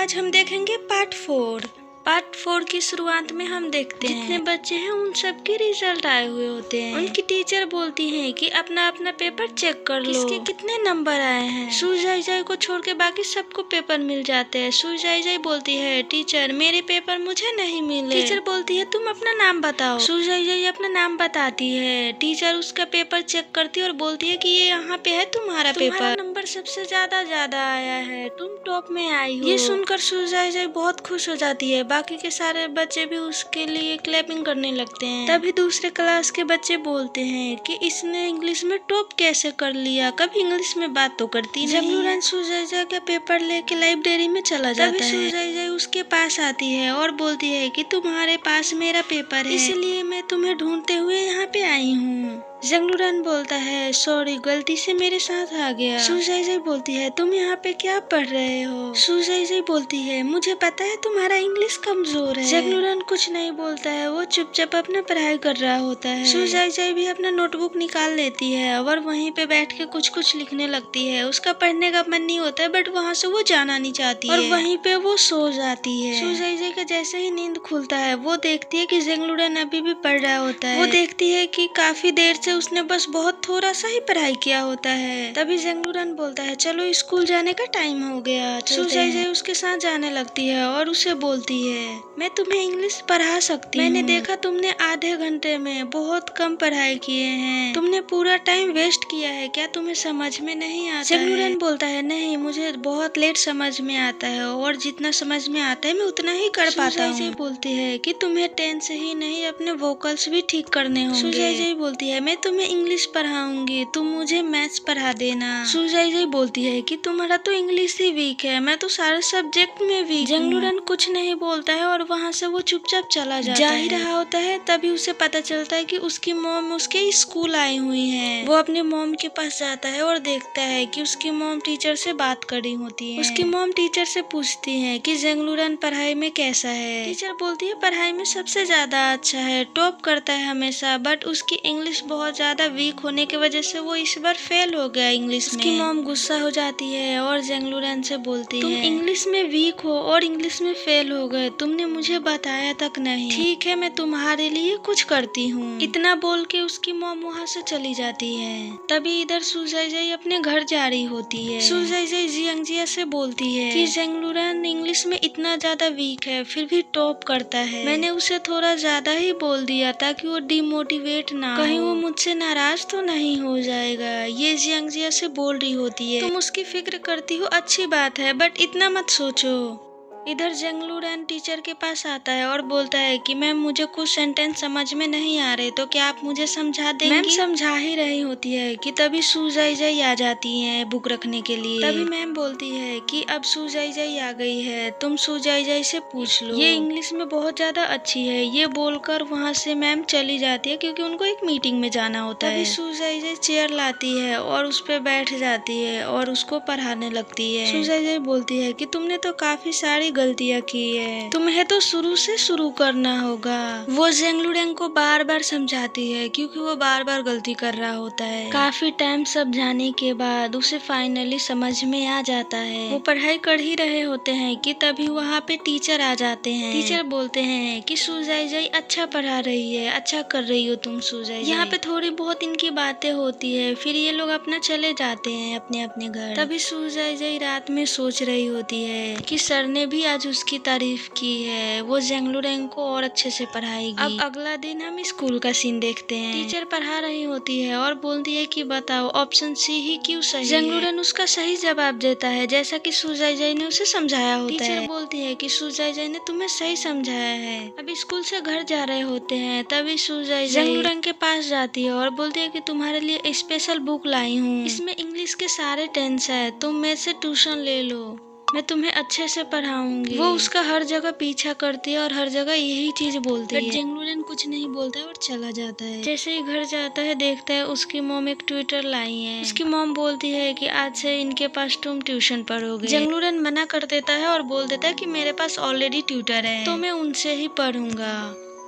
आज हम देखेंगे पार्ट 4 की शुरुआत में हम देखते हैं जितने बच्चे हैं उन सब के रिजल्ट आए हुए होते हैं। उनकी टीचर बोलती है कि अपना अपना पेपर चेक कर लो, किसके कितने नंबर आए हैं। सुजाई को छोड़ के बाकी सबको पेपर मिल जाते हैं। सुजाई बोलती है टीचर मेरे पेपर मुझे नहीं मिले। टीचर बोलती है तुम अपना नाम बताओ। सुजाई अपना नाम बताती है। टीचर उसका पेपर चेक करती है और बोलती है कि ये यहाँ पे है तुम्हारा पेपर, नंबर सबसे ज्यादा आया है, तुम टॉप में आई हो। ये सुनकर सुजाई बहुत खुश हो जाती है। बाकी के सारे बच्चे भी उसके लिए क्लैपिंग करने लगते हैं। तभी दूसरे क्लास के बच्चे बोलते हैं कि इसने इंग्लिश में टॉप कैसे कर लिया, कभी इंग्लिश में बात तो करती नहीं। जंगलूरन सुजाई का पेपर लेके लाइब्रेरी में चला जाता है। तभी सुजाई उसके पास आती है और बोलती है कि तुम्हारे पास मेरा पेपर है, इसलिए मैं तुम्हें ढूंढते हुए यहाँ पे आई हूँ। जंगलूरन बोलता है सॉरी गलती से मेरे साथ आ गया। सुजाई बोलती है तुम यहाँ पे क्या पढ़ रहे हो। सुजाई बोलती है मुझे पता है तुम्हारा इंग्लिश कमजोर है। जंगलूरन कुछ नहीं बोलता है, वो चुपचाप अपना पढ़ाई कर रहा होता है। सुजाई भी अपना नोटबुक निकाल लेती है और वहीं पे बैठ के कुछ लिखने लगती है। उसका पढ़ने का मन नहीं होता है बट वहाँ से वो जाना नहीं चाहती है और वहीं पे वो सो जाती है। सुजाई का जैसे ही नींद खुलता है वो देखती है कि जंगलूरन अभी भी पढ़ रहा होता है। वो देखती है कि काफी देर से उसने बस बहुत थोड़ा सा ही पढ़ाई किया होता है। तभी जंगलूरन बोलता है चलो स्कूल जाने का टाइम हो गया। सुजाई उसके साथ जाने लगती है और उसे बोलती है मैं तुम्हें इंग्लिश पढ़ा सकती हूँ। मैंने देखा तुमने आधे घंटे में बहुत कम पढ़ाई किए हैं, तुमने पूरा टाइम वेस्ट किया है, क्या तुम्हें समझ में नहीं आता। जंगलूरन बोलता है नहीं मुझे बहुत लेट समझ में आता है और जितना समझ में आता है मैं उतना ही कर पाता हूँ। सुजाई बोलती है कि तुम्हें टेंस ही नहीं अपने वोकल्स भी ठीक करने होंगे। सुजाई बोलती है मैं तुम्हें इंग्लिश पढ़ाऊंगी, तुम मुझे मैथ्स पढ़ा देना। सुजाई बोलती है कि तुम्हारा तो इंग्लिश ही वीक है, मैं तो सारे सब्जेक्ट में वीक। जंगलूरन कुछ नहीं बोलता है और वहाँ से वो चुपचाप चला जाता है। जा ही रहा होता है तभी उसे पता चलता है कि उसकी मॉम उसके स्कूल आई हुई है। वो अपने मॉम के पास जाता है और देखता है कि उसकी मॉम टीचर से बात कर रही होती है। उसकी मॉम टीचर से पूछती है कि जंगलूरन पढ़ाई में कैसा है। टीचर बोलती है पढ़ाई में सबसे ज्यादा अच्छा है, टॉप करता है हमेशा, बट उसकी इंग्लिश बहुत ज्यादा वीक होने की वजह से वो इस बार फेल हो गया इंग्लिश में। उसकी मॉम गुस्सा हो जाती है और जंगलूरन से बोलती है तुम इंग्लिश में वीक हो और इंग्लिश में फेल हो गए, तुमने मुझे बताया तक नहीं। ठीक है मैं तुम्हारे लिए कुछ करती हूँ। इतना बोल के उसकी मॉम वहाँ से चली जाती है। तभी इधर सुजाई अपने घर जा रही होती है। सुजाई जियांगजिया से बोलती है कि जंगलूरन इंग्लिश में इतना ज्यादा वीक है फिर भी टॉप करता है, मैंने उसे थोड़ा ज्यादा ही बोल दिया ताकि वो डिमोटिवेट ना हो, कहीं वो मुझसे नाराज तो नहीं हो जाएगा। ये जियांगजिया से बोल रही होती है तुम उसकी फिक्र करती हो अच्छी बात है बट इतना मत सोचो। इधर जंगलूरन टीचर के पास आता है और बोलता है कि मैम मुझे कुछ सेंटेंस समझ में नहीं आ रहे तो क्या आप मुझे समझा देंगी। मैम समझा ही रही होती है कि तभी सुजाई आ जाती है बुक रखने के लिए। तभी मैम बोलती है कि अब सुजाई आ गई है, तुम सुजाई से पूछ लो, ये इंग्लिश में बहुत ज्यादा अच्छी है। ये बोलकर वहाँ से मैम चली जाती है क्योंकि उनको एक मीटिंग में जाना होता है। तभी सुजाई चेयर लाती है और उस पे बैठ जाती है और उसको पढ़ाने लगती है। सुजाई बोलती है कि तुमने तो काफी सारी गलतियाँ की है, तुम्हें तो शुरू से शुरू करना होगा। वो जंगलूरन को बार बार समझाती है क्योंकि वो बार बार गलती कर रहा होता है। काफी टाइम समझाने के बाद उसे फाइनली समझ में आ जाता है। वो पढ़ाई कर ही रहे होते हैं कि तभी वहाँ पे टीचर आ जाते हैं। टीचर बोलते हैं कि सुजाई अच्छा पढ़ा रही है, अच्छा कर रही हो तुम सुजाई। यहाँ पे थोड़ी बहुत इनकी बातें होती है फिर ये लोग अपना चले जाते हैं अपने अपने घर। तभी सुजाई रात में सोच रही होती है कि सर ने भी आज उसकी तारीफ की है, वो जंगलूरन को और अच्छे से पढ़ाएगी। अब अगला दिन हम स्कूल का सीन देखते हैं। टीचर पढ़ा रही होती है और बोलती है कि बताओ ऑप्शन सी ही क्यों सही है। जंगलूरन उसका सही जवाब देता है जैसा कि सुजाई ने उसे समझाया होता है। टीचर बोलती है कि सुजाई ने तुम्हें सही समझाया है। अब स्कूल से घर जा रहे होते हैं तभी सुजाई जंगलूरन के पास जाती है और बोलती है कि तुम्हारे लिए स्पेशल बुक लाई हूँ, इसमें इंग्लिश के सारे टेंस है, तुम मेरे से ट्यूशन ले लो, मैं तुम्हें अच्छे से पढ़ाऊंगी। वो उसका हर जगह पीछा करती है और हर जगह यही चीज बोलती है। जंगलूरन कुछ नहीं बोलता है और चला जाता है। जैसे ही घर जाता है देखता है उसकी मॉम एक ट्विटर लाई है। उसकी मॉम बोलती है कि आज से इनके पास तुम ट्यूशन पढ़ोगे। जंगलूरन मना कर देता है और बोल देता है कि मेरे पास ऑलरेडी ट्यूटर है तो मैं उनसे ही पढ़ूंगा।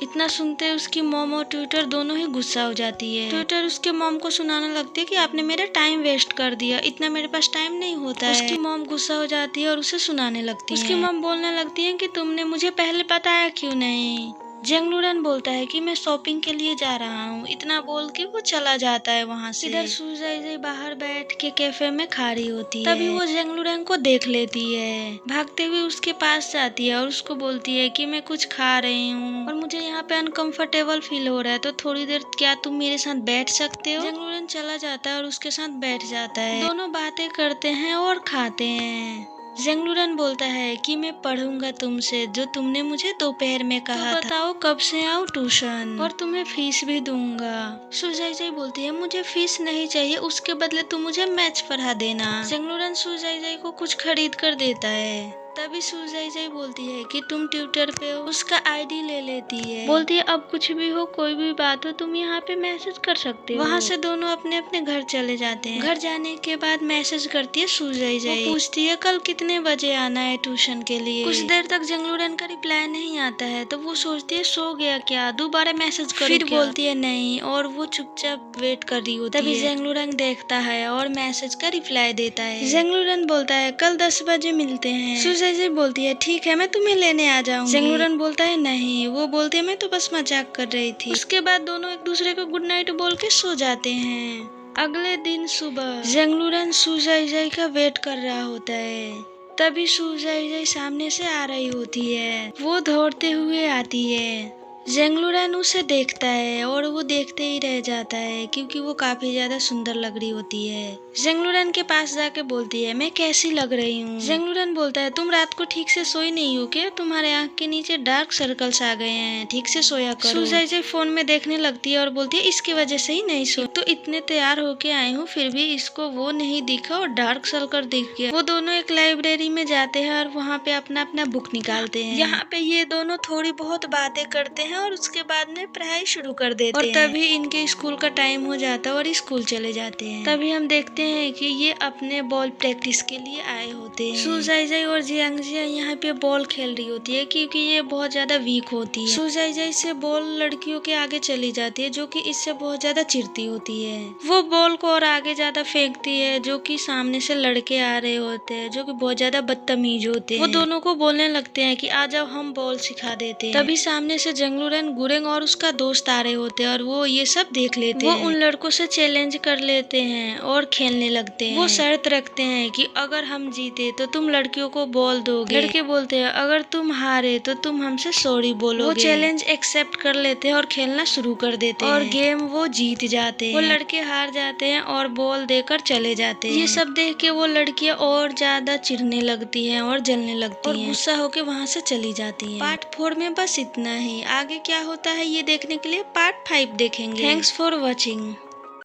इतना सुनते उसकी मॉम और ट्विटर दोनों ही गुस्सा हो जाती है। ट्विटर उसके मॉम को सुनाने लगती है कि आपने मेरा टाइम वेस्ट कर दिया, इतना मेरे पास टाइम नहीं होता है। उसकी मॉम गुस्सा हो जाती है और उसे सुनाने लगती है। उसकी मॉम बोलने लगती है कि तुमने मुझे पहले बताया क्यों नहीं। जेंगलुरन बोलता है कि मैं शॉपिंग के लिए जा रहा हूँ, इतना बोल के वो चला जाता है वहाँ से। इधर सुजाइजाई बाहर बैठ के कैफे में खा रही होती है। तभी वो जेंगलुरन को देख लेती है, भागते हुए उसके पास जाती है और उसको बोलती है कि मैं कुछ खा रही हूँ और मुझे यहाँ पे अनकंफर्टेबल फील हो रहा है, तो थोड़ी देर क्या तुम मेरे साथ बैठ सकते हो। जेंगलुरन चला जाता है और उसके साथ बैठ जाता है। दोनों बातें करते हैं और खाते हैं। जेंगलुरन बोलता है कि मैं पढ़ूंगा तुमसे जो तुमने मुझे दोपहर में कहा था। बताओ कब से आऊँ ट्यूशन, और तुम्हें फीस भी दूंगा। सुजाइजाई बोलती है मुझे फीस नहीं चाहिए, उसके बदले तुम मुझे मैथ्स पढ़ा देना। जेंगलुरन सुजाइजाई को कुछ खरीद कर देता है। तभी सुजाइजाई बोलती है कि तुम ट्विटर पे हो, उसका आईडी ले लेती है। बोलती है अब कुछ भी हो, कोई भी बात हो, तुम यहाँ पे मैसेज कर सकते हो। वहाँ से दोनों अपने अपने घर चले जाते हैं। घर जाने के बाद मैसेज करती है सुजाइजाई, पूछती है कल कितने बजे आना है ट्यूशन के लिए। कुछ देर तक जेंगलुरन का रिप्लाई नहीं आता है, तो वो सोचती है सो गया क्या, दोबारा मैसेज करूं फिर क्या? बोलती है नहीं, और वो चुपचाप वेट कर रही होती है। तभी जेंगलुरन देखता है और मैसेज का रिप्लाई देता है। जेंगलुरन बोलता है कल 10 बजे मिलते हैं। सुजाइजाई बोलती है ठीक है, मैं तुम्हें लेने आ जाऊंगी। जेंगलुरन बोलता है नहीं, वो बोलती है मैं तो बस मजाक कर रही थी। उसके बाद दोनों एक दूसरे को गुड नाइट बोल के सो जाते हैं। अगले दिन सुबह जेंगलुरन सुजाइजाई का वेट कर रहा होता है। तभी सुजाइजाई सामने से आ रही होती है। वो दौड़ते हुए आती है। जेंगलुरन उसे देखता है और वो देखते ही रह जाता है क्योंकि वो काफी ज्यादा सुंदर लग रही होती है। जेंगलुरन के पास जाके बोलती है मैं कैसी लग रही हूँ। जेंगलुरन बोलता है तुम रात को ठीक से सोई नहीं हो क्या, तुम्हारे आँख के नीचे डार्क सर्कल्स आ गए हैं, ठीक से सोया करो। सुजाइजाई फोन में देखने लगती है और बोलती है इसकी वजह से ही नहीं सो, तो इतने तैयार होके आई हूँ फिर भी इसको वो नहीं दिखा और डार्क सर्कल दिख गया। वो दोनों एक लाइब्रेरी में जाते हैं और वहाँ पे अपना अपना बुक निकालते हैं। यहाँ पे ये दोनों थोड़ी बहुत बातें करते हैं और उसके बाद में पढ़ाई शुरू कर देते हैं। और तभी इनके स्कूल का टाइम हो जाता है और स्कूल चले जाते हैं। तभी हम देखते हैं कि ये अपने बॉल प्रैक्टिस के लिए आए होते हैं। सुजाइजाई और जियांगजिया यहाँ पे बॉल खेल रही होती है क्योंकि ये बहुत ज्यादा वीक होती है। सुजाइजाई से बॉल लड़कियों के आगे चली जाती है जो कि इससे बहुत ज्यादा चिढ़ती होती है। वो बॉल को और आगे ज्यादा फेंकती है जो कि सामने से लड़के आ रहे होते हैं जो कि बहुत ज्यादा बदतमीज होते हैं। वो दोनों को बोलने लगते हैं कि आ जाओ हम बॉल सिखा देते हैं। तभी सामने से जेंगलुरन गुरेंग और उसका दोस्त आ रहे होते हैं और वो ये सब देख लेते हैं। वो उन लड़कों से चैलेंज कर लेते हैं और खेलने लगते हैं। वो शर्त रखते हैं कि अगर हम जीते तो तुम लड़कियों को बॉल दोगे। लड़के बोलते हैं अगर तुम हारे तो तुम हमसे सॉरी बोलोगे। वो चैलेंज एक्सेप्ट कर लेते हैं और खेलना शुरू कर देते हैं और गेम वो जीत जाते हैं। वो लड़के हार जाते हैं और बॉल देकर चले जाते हैं। ये सब देख के वो लड़कियां और ज्यादा चिढ़ने लगती हैं और जलने लगती हैं और गुस्सा होके वहाँ से चली जाती हैं। पार्ट 4 में बस इतना ही। आगे क्या होता है ये देखने के लिए पार्ट 5 देखेंगे। Thanks for watching.